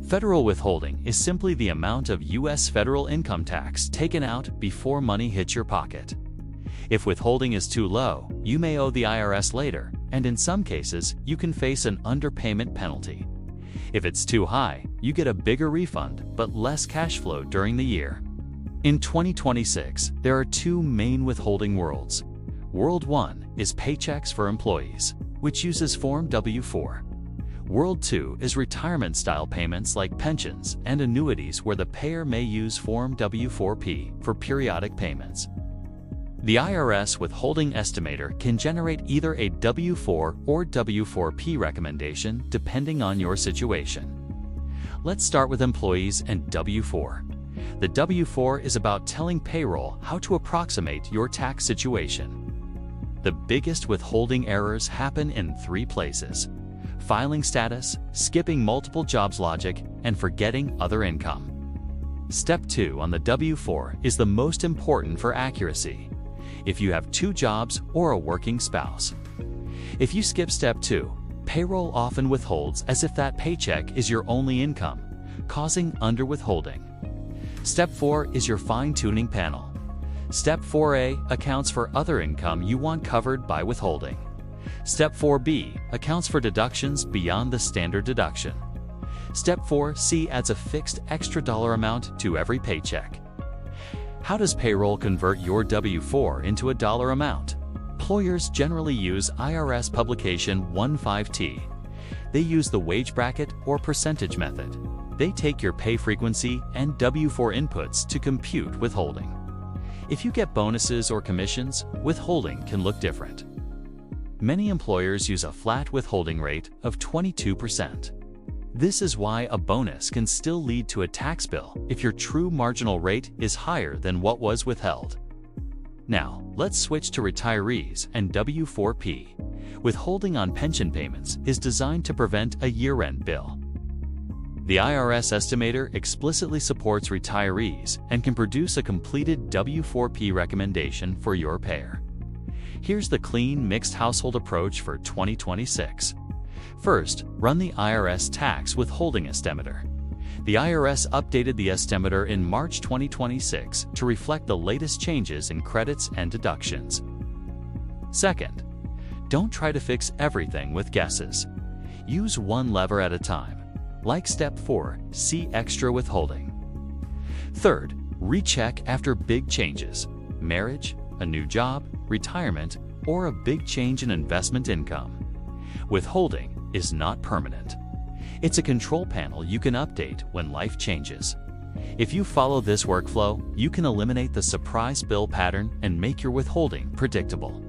Federal withholding is simply the amount of U.S. federal income tax taken out before money hits your pocket. If withholding is too low, you may owe the IRS later, and in some cases, you can face an underpayment penalty. If it's too high, you get a bigger refund but less cash flow during the year. In 2026, there are two main withholding worlds. World 1 is paychecks for employees, which uses Form W-4. World 2 is retirement-style payments like pensions and annuities where the payer may use Form W-4P for periodic payments. The IRS Withholding Estimator can generate either a W-4 or W-4P recommendation depending on your situation. Let's start with employees and W-4. The W-4 is about telling payroll how to approximate your tax situation. The biggest withholding errors happen in three places: filing status, skipping multiple jobs logic, and forgetting other income. Step 2 on the W-4 is the most important for accuracy. If you have two jobs or a working spouse. If you skip Step 2, payroll often withholds as if that paycheck is your only income, causing underwithholding. Step 4 is your fine-tuning panel. Step 4A accounts for other income you want covered by withholding. Step 4B accounts for deductions beyond the standard deduction. Step 4C adds a fixed extra dollar amount to every paycheck. How does payroll convert your W-4 into a dollar amount? Employers generally use IRS Publication 15T. They use the wage bracket or percentage method. They take your pay frequency and W-4 inputs to compute withholding. If you get bonuses or commissions, withholding can look different. Many employers use a flat withholding rate of 22%. This is why a bonus can still lead to a tax bill if your true marginal rate is higher than what was withheld. Now, let's switch to retirees and W-4P. Withholding on pension payments is designed to prevent a year-end bill. The IRS Estimator explicitly supports retirees and can produce a completed W-4P recommendation for your payer. Here's the clean mixed household approach for 2026. First, run the IRS Tax Withholding Estimator. The IRS updated the estimator in March 2026 to reflect the latest changes in credits and deductions. Second, don't try to fix everything with guesses. Use one lever at a time. Like Step 4, see extra withholding. Third, recheck after big changes: marriage, a new job, retirement, or a big change in investment income. Withholding is not permanent. It's a control panel you can update when life changes. If you follow this workflow, you can eliminate the surprise bill pattern and make your withholding predictable.